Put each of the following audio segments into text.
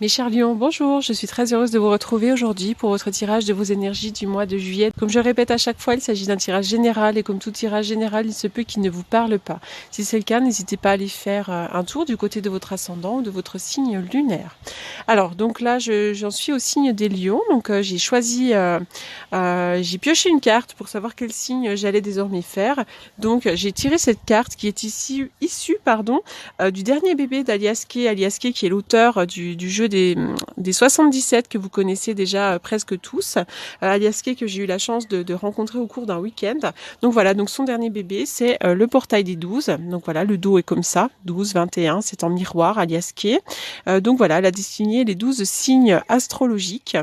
Mes chers lions, bonjour, je suis très heureuse de vous retrouver aujourd'hui pour votre tirage de vos énergies du mois de juillet. Comme je répète à chaque fois, il s'agit d'un tirage général et comme tout tirage général, il se peut qu'il ne vous parle pas. Si c'est le cas, n'hésitez pas à aller faire un tour du côté de votre ascendant ou de votre signe lunaire. Alors, donc là, j'en suis au signe des lions, donc j'ai choisi, j'ai pioché une carte pour savoir quel signe j'allais désormais faire. Donc j'ai tiré cette carte qui est issue du dernier bébé d'Aliaské, Aliaské qui est l'auteur du jeu des 77 que vous connaissez déjà presque tous. Aliaské que j'ai eu la chance de rencontrer au cours d'un week-end. Donc voilà, donc son dernier bébé, c'est le portail des 12. Donc voilà, le dos est comme ça, 12, 21, c'est en miroir, Aliaské. Donc voilà, elle a dessiné les 12 signes astrologiques.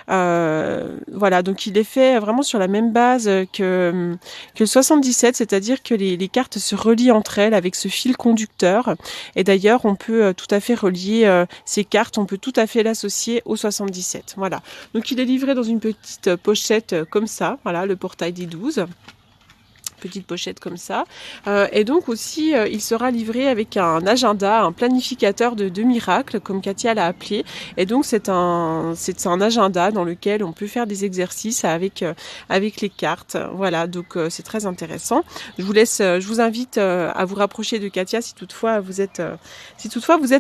Voilà, donc il est fait vraiment sur la même base que le 77, c'est-à-dire que les cartes se relient entre elles avec ce fil conducteur. Et d'ailleurs, on peut tout à fait relier ces cartes, on peut tout à fait l'associer au 77. Voilà. Donc il est livré dans une petite pochette comme ça, voilà, le portail des 12. Petite pochette comme ça. Et donc aussi, il sera livré avec un agenda, un planificateur de miracles, comme Katia l'a appelé. Et donc c'est un agenda dans lequel on peut faire des exercices avec les cartes. Voilà, donc c'est très intéressant. Je vous invite à vous rapprocher de Katia si toutefois vous êtes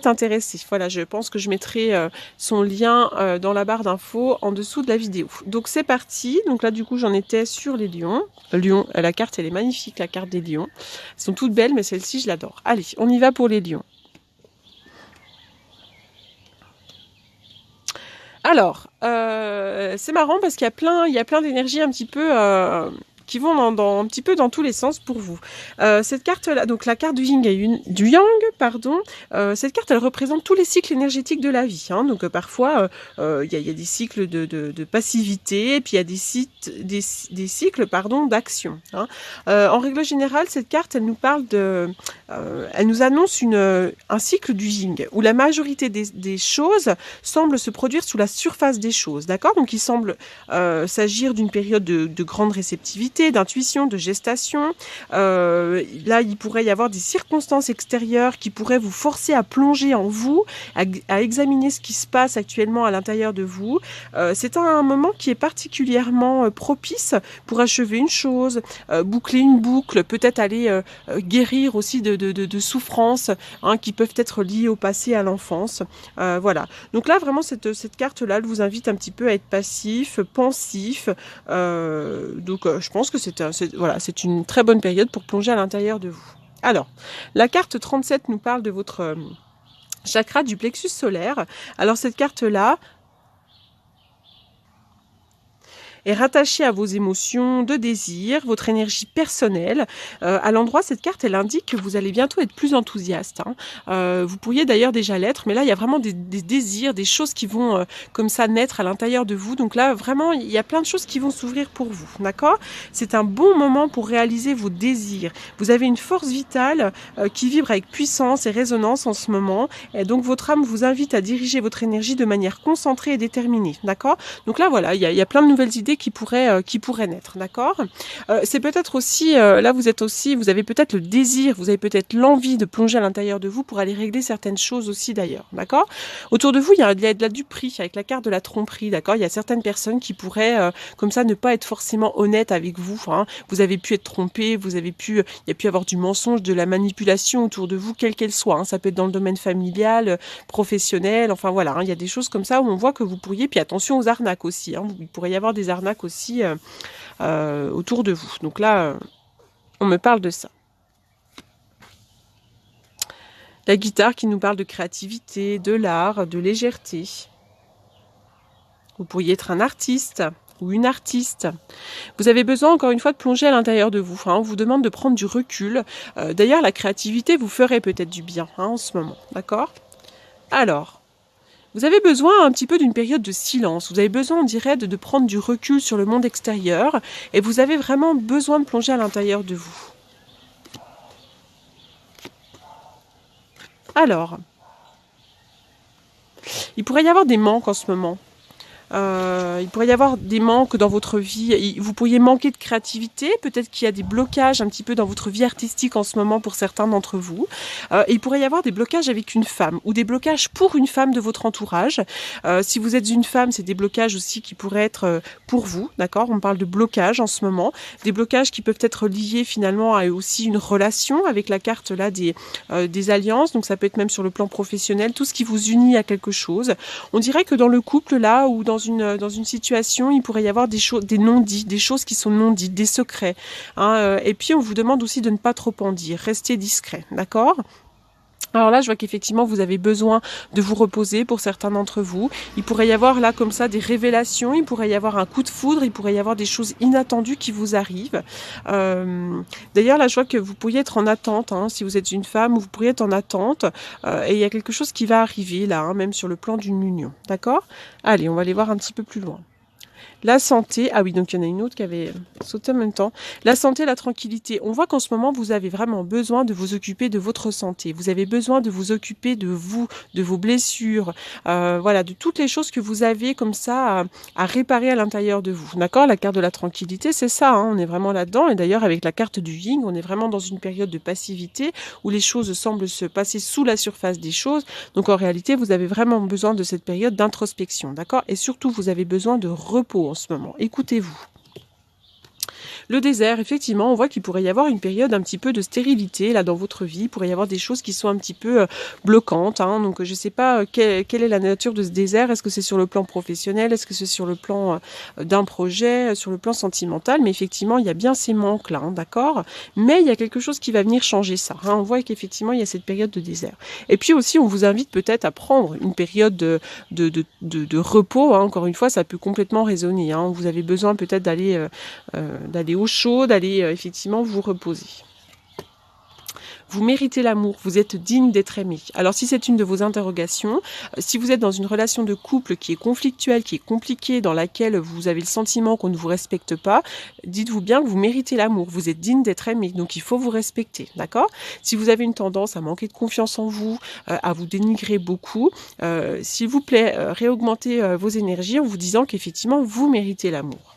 intéressé. Voilà, je pense que je mettrai son lien dans la barre d'infos en dessous de la vidéo. Donc c'est parti. Donc là du coup j'en étais sur les lions. Lion, la carte elle est magnifique, la carte des lions. Elles sont toutes belles, mais celle-ci je l'adore. Allez, on y va pour les lions. Alors, c'est marrant parce il y a plein d'énergies un petit peu qui vont un petit peu dans tous les sens pour vous. Cette carte-là, donc la carte du yin et du yang, pardon. Cette carte, elle représente tous les cycles énergétiques de la vie. Hein. Donc parfois, il y a des cycles de passivité, et puis il y a des cycles, pardon, d'action. Hein. En règle générale, cette carte, elle nous parle elle nous annonce un cycle du yin où la majorité des choses semblent se produire sous la surface des choses, d'accord? Donc il semble s'agir d'une période de grande réceptivité, d'intuition, de gestation. Là, il pourrait y avoir des circonstances extérieures qui pourraient vous forcer à plonger en vous, à examiner ce qui se passe actuellement à l'intérieur de vous. C'est un moment qui est particulièrement propice pour achever une chose, boucler une boucle, peut-être aller guérir aussi de souffrances hein, qui peuvent être liées au passé, à l'enfance. Voilà. Donc là, vraiment, cette carte-là, elle vous invite un petit peu à être passif, pensif. Je pense que c'est une très bonne période pour plonger à l'intérieur de vous. Alors, la carte 37 nous parle de votre chakra du plexus solaire. Alors, cette carte-là, est rattachée à vos émotions de désir, votre énergie personnelle. À l'endroit, cette carte, elle indique que vous allez bientôt être plus enthousiaste. Hein. Vous pourriez d'ailleurs déjà l'être, mais là, il y a vraiment des désirs, des choses qui vont comme ça naître à l'intérieur de vous. Donc là, vraiment, il y a plein de choses qui vont s'ouvrir pour vous. D'accord? C'est un bon moment pour réaliser vos désirs. Vous avez une force vitale qui vibre avec puissance et résonance en ce moment. Et donc, votre âme vous invite à diriger votre énergie de manière concentrée et déterminée. D'accord? Donc là, voilà, il y a plein de nouvelles idées qui pourraient naître, d'accord. C'est peut-être aussi, là vous avez peut-être le désir, vous avez peut-être l'envie de plonger à l'intérieur de vous pour aller régler certaines choses aussi d'ailleurs, d'accord. Autour de vous, il y a de la duperie avec la carte de la tromperie, d'accord. Il y a certaines personnes qui pourraient, comme ça, ne pas être forcément honnêtes avec vous. Hein. Vous avez pu être trompé, il y a pu avoir du mensonge, de la manipulation autour de vous, quelle qu'elle soit. Hein. Ça peut être dans le domaine familial, professionnel, enfin voilà. Hein. Il y a des choses comme ça où on voit que vous pourriez, puis attention aux arnaques aussi. Hein. Il pourrait y avoir des arnaques aussi autour de vous. Donc là, on me parle de ça. La guitare qui nous parle de créativité, de l'art, de légèreté. Vous pourriez être un artiste ou une artiste. Vous avez besoin, encore une fois, de plonger à l'intérieur de vous. Hein. On vous demande de prendre du recul. D'ailleurs, la créativité vous ferait peut-être du bien hein, en ce moment. D'accord ? Alors, vous avez besoin un petit peu d'une période de silence. Vous avez besoin, on dirait, de prendre du recul sur le monde extérieur. Et vous avez vraiment besoin de plonger à l'intérieur de vous. Alors, il pourrait y avoir des manques en ce moment. Il pourrait y avoir des manques dans votre vie. Vous pourriez manquer de créativité. Peut-être qu'il y a des blocages un petit peu dans votre vie artistique en ce moment pour certains d'entre vous. Et il pourrait y avoir des blocages avec une femme ou des blocages pour une femme de votre entourage. Si vous êtes une femme, c'est des blocages aussi qui pourraient être pour vous, d'accord? On parle de blocages en ce moment. Des blocages qui peuvent être liés finalement à aussi une relation avec la carte là des alliances. Donc ça peut être même sur le plan professionnel, tout ce qui vous unit à quelque chose. On dirait que dans le couple là ou dans une situation, il pourrait y avoir des choses, des non-dits, des choses qui sont non dites, des secrets. Hein, et puis on vous demande aussi de ne pas trop en dire, restez discret, d'accord? Alors là, je vois qu'effectivement, vous avez besoin de vous reposer pour certains d'entre vous. Il pourrait y avoir là comme ça des révélations, il pourrait y avoir un coup de foudre, il pourrait y avoir des choses inattendues qui vous arrivent. D'ailleurs, là, je vois que vous pourriez être en attente, hein, si vous êtes une femme, vous pourriez être en attente. Et il y a quelque chose qui va arriver là, hein, même sur le plan d'une union. D'accord? Allez, on va aller voir un petit peu plus loin. La santé, ah oui, donc il y en a une autre qui avait sauté en même temps. La santé, la tranquillité. On voit qu'en ce moment, vous avez vraiment besoin de vous occuper de votre santé. Vous avez besoin de vous occuper de vous, de vos blessures, voilà, de toutes les choses que vous avez comme ça à réparer à l'intérieur de vous. D'accord? La carte de la tranquillité, c'est ça, hein, on est vraiment là-dedans. Et d'ailleurs, avec la carte du Yin, on est vraiment dans une période de passivité où les choses semblent se passer sous la surface des choses. Donc en réalité, vous avez vraiment besoin de cette période d'introspection. D'accord? Et surtout, vous avez besoin de repos en ce moment. Écoutez-vous. Le désert, effectivement, on voit qu'il pourrait y avoir une période un petit peu de stérilité là dans votre vie. Il pourrait y avoir des choses qui sont un petit peu bloquantes. Hein. Donc je ne sais pas quelle est la nature de ce désert. Est-ce que c'est sur le plan professionnel? Est-ce que c'est sur le plan d'un projet, sur le plan sentimental? Mais effectivement, il y a bien ces manques là, hein, d'accord? Mais il y a quelque chose qui va venir changer ça. Hein. On voit qu'effectivement, il y a cette période de désert. Et puis aussi, on vous invite peut-être à prendre une période de repos. Hein. Encore une fois, ça peut complètement résonner. Hein. Vous avez besoin peut-être d'aller au chaud, d'aller effectivement vous reposer. Vous méritez l'amour, vous êtes digne d'être aimé. Alors si c'est une de vos interrogations, si vous êtes dans une relation de couple qui est conflictuelle, qui est compliquée, dans laquelle vous avez le sentiment qu'on ne vous respecte pas, dites-vous bien que vous méritez l'amour, vous êtes digne d'être aimé, donc il faut vous respecter, d'accord? Si vous avez une tendance à manquer de confiance en vous, à vous dénigrer beaucoup, s'il vous plaît, réaugmentez vos énergies en vous disant qu'effectivement vous méritez l'amour.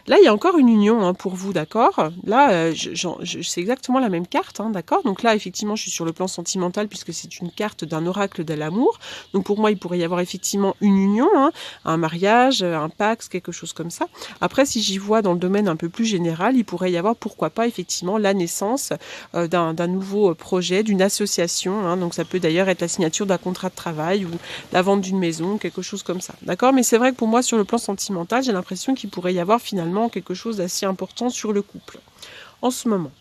Là, il y a encore une union hein, pour vous, d'accord? Là, c'est exactement la même carte, hein, d'accord? Donc là, effectivement, je suis sur le plan sentimental puisque c'est une carte d'un oracle de l'amour. Donc pour moi, il pourrait y avoir effectivement une union, hein, un mariage, un pacte, quelque chose comme ça. Après, si j'y vois dans le domaine un peu plus général, il pourrait y avoir, pourquoi pas, effectivement, la naissance d'un nouveau projet, d'une association. Hein, donc ça peut d'ailleurs être la signature d'un contrat de travail ou la vente d'une maison, quelque chose comme ça, d'accord? Mais c'est vrai que pour moi, sur le plan sentimental, j'ai l'impression qu'il pourrait y avoir finalement quelque chose d'assez important sur le couple en ce moment.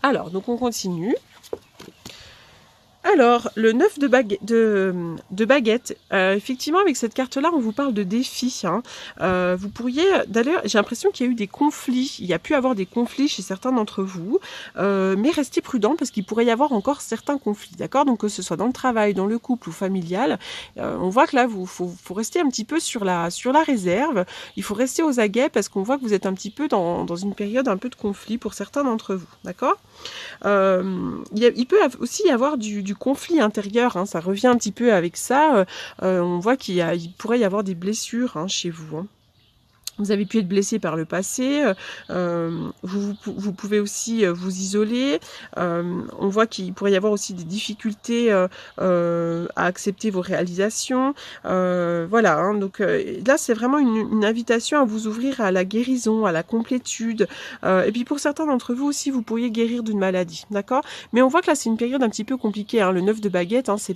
Alors, donc on continue. Alors, le 9 de baguette, effectivement, avec cette carte-là, on vous parle de défis. Hein. Vous pourriez, d'ailleurs, j'ai l'impression qu'il y a eu des conflits. Il y a pu avoir des conflits chez certains d'entre vous, mais restez prudents parce qu'il pourrait y avoir encore certains conflits, d'accord? Donc, que ce soit dans le travail, dans le couple ou familial, on voit que là, faut rester un petit peu sur la réserve. Il faut rester aux aguets parce qu'on voit que vous êtes un petit peu dans une période un peu de conflit pour certains d'entre vous, d'accord? Il peut aussi y avoir du conflit intérieur, hein, ça revient un petit peu avec ça. On voit qu'il pourrait y avoir des blessures hein, chez vous. Hein. Vous avez pu être blessé par le passé, vous pouvez aussi vous isoler, on voit qu'il pourrait y avoir aussi des difficultés à accepter vos réalisations, voilà, hein, donc là c'est vraiment une invitation à vous ouvrir à la guérison, à la complétude, et puis pour certains d'entre vous aussi vous pourriez guérir d'une maladie, d'accord? Mais on voit que là c'est une période un petit peu compliquée, hein, le 9 de baguette, hein, ce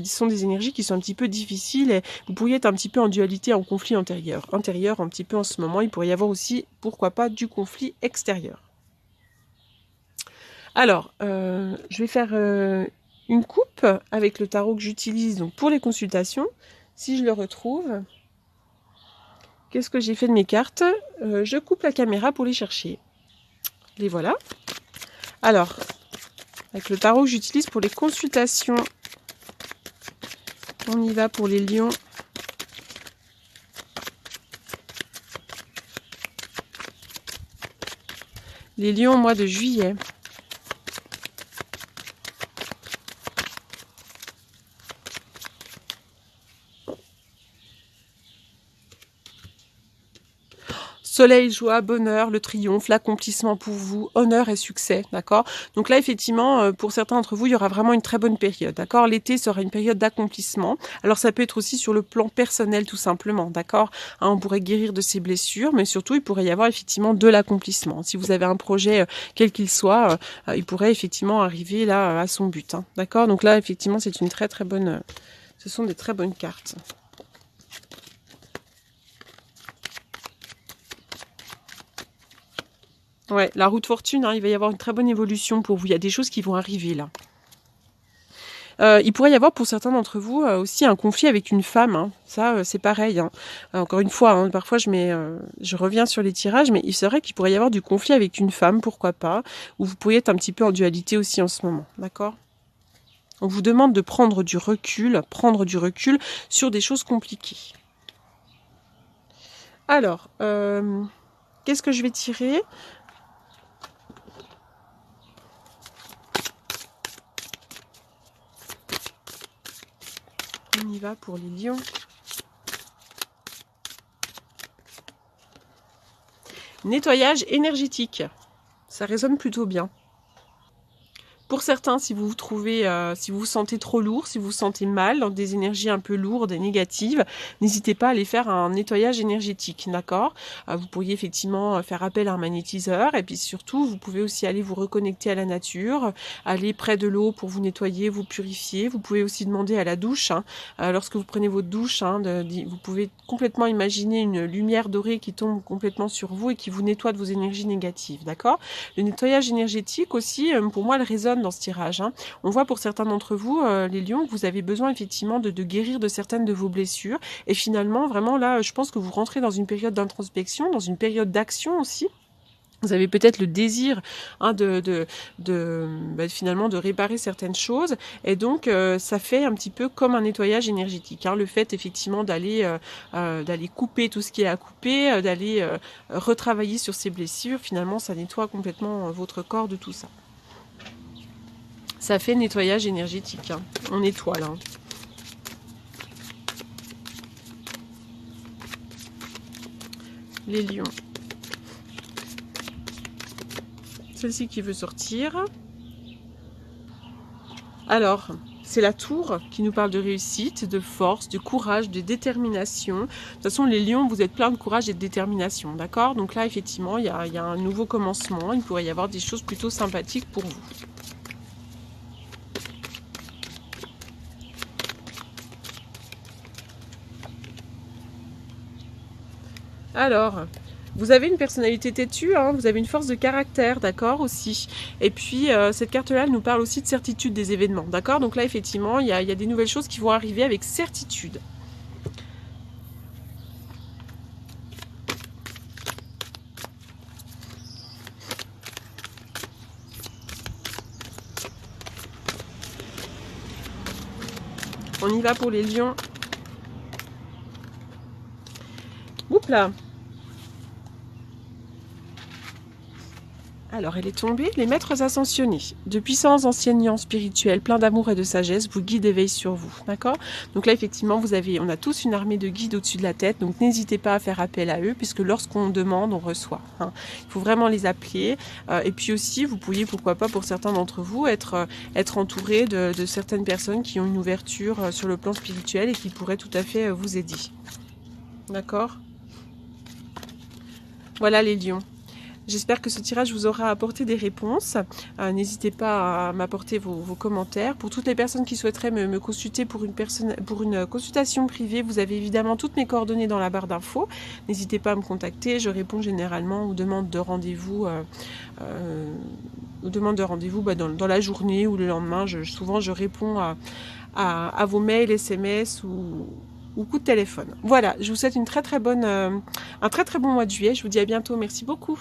sont des énergies qui sont un petit peu difficiles et vous pourriez être un petit peu en dualité, en conflit antérieur un petit peu en ce moment. Il pourrait y avoir aussi, pourquoi pas, du conflit extérieur. Alors, je vais faire une coupe avec le tarot que j'utilise donc pour les consultations. Si je le retrouve, qu'est-ce que j'ai fait de mes cartes? Je coupe la caméra pour les chercher. Les voilà. Alors, avec le tarot que j'utilise pour les consultations, on y va pour les lions. Les lions au mois de juillet. Soleil, joie, bonheur, le triomphe, l'accomplissement pour vous, honneur et succès, d'accord? Donc là, effectivement, pour certains d'entre vous, il y aura vraiment une très bonne période, d'accord? L'été sera une période d'accomplissement. Alors ça peut être aussi sur le plan personnel, tout simplement, d'accord? Hein, on pourrait guérir de ses blessures, mais surtout, il pourrait y avoir effectivement de l'accomplissement. Si vous avez un projet, quel qu'il soit, il pourrait effectivement arriver là à son but, hein, d'accord? Donc là, effectivement, c'est une très très bonne... ce sont des très bonnes cartes. Ouais, la roue de fortune, hein, il va y avoir une très bonne évolution pour vous. Il y a des choses qui vont arriver là. Il pourrait y avoir pour certains d'entre vous aussi un conflit avec une femme. Hein. Ça, c'est pareil. Hein. Encore une fois, hein, parfois je reviens sur les tirages, mais c'est vrai qu'il pourrait y avoir du conflit avec une femme, pourquoi pas, ou vous pourriez être un petit peu en dualité aussi en ce moment. D'accord ? On vous demande de prendre du recul sur des choses compliquées. Alors, qu'est-ce que je vais tirer ? On y va pour les lions. Nettoyage énergétique. Ça résonne plutôt bien. Pour certains, si vous vous trouvez, si vous vous sentez trop lourd, si vous vous sentez mal, dans des énergies un peu lourdes et négatives, n'hésitez pas à aller faire un nettoyage énergétique, d'accord ? Vous pourriez effectivement faire appel à un magnétiseur et puis surtout, vous pouvez aussi aller vous reconnecter à la nature, aller près de l'eau pour vous nettoyer, vous purifier. Vous pouvez aussi demander à la douche, hein, lorsque vous prenez votre douche, hein, vous pouvez complètement imaginer une lumière dorée qui tombe complètement sur vous et qui vous nettoie de vos énergies négatives, d'accord ? Le nettoyage énergétique aussi, pour moi, elle résonne dans ce tirage. Hein. On voit pour certains d'entre vous, les lions, que vous avez besoin effectivement de guérir de certaines de vos blessures. Et finalement, vraiment là, je pense que vous rentrez dans une période d'introspection, dans une période d'action aussi. Vous avez peut-être le désir hein, finalement de réparer certaines choses et donc ça fait un petit peu comme un nettoyage énergétique. Hein, le fait effectivement d'aller couper tout ce qui est à couper, d'aller retravailler sur ces blessures, finalement ça nettoie complètement votre corps de tout ça. Ça fait nettoyage énergétique. Hein. On nettoie là. Les lions. Celle-ci qui veut sortir. Alors, c'est la tour qui nous parle de réussite, de force, de courage, de détermination. De toute façon, les lions, vous êtes plein de courage et de détermination, d'accord ? Donc là, effectivement, il y a un nouveau commencement. Il pourrait y avoir des choses plutôt sympathiques pour vous. Alors, vous avez une personnalité têtue, hein, vous avez une force de caractère, d'accord, aussi. Et puis, cette carte-là, elle nous parle aussi de certitude des événements, d'accord ? Donc là, effectivement, il y a des nouvelles choses qui vont arriver avec certitude. On y va pour les lions. Oups là. Alors, elle est tombée, les maîtres ascensionnés, de puissants enseignants spirituels, pleins d'amour et de sagesse, vous guident et veillent sur vous, d'accord ? Donc là, effectivement, on a tous une armée de guides au-dessus de la tête, donc n'hésitez pas à faire appel à eux, puisque lorsqu'on demande, on reçoit. Hein. Il faut vraiment les appeler. Et puis aussi, vous pourriez, pourquoi pas, pour certains d'entre vous, être entouré de certaines personnes qui ont une ouverture sur le plan spirituel et qui pourraient tout à fait vous aider. D'accord ? Voilà les lions. J'espère que ce tirage vous aura apporté des réponses. N'hésitez pas à m'apporter vos commentaires. Pour toutes les personnes qui souhaiteraient me consulter pour une consultation privée, vous avez évidemment toutes mes coordonnées dans la barre d'infos. N'hésitez pas à me contacter. Je réponds généralement aux demandes de rendez-vous dans la journée ou le lendemain. Souvent, je réponds à vos mails, SMS ou coup de téléphone. Voilà, je vous souhaite un très très bon mois de juillet. Je vous dis à bientôt. Merci beaucoup.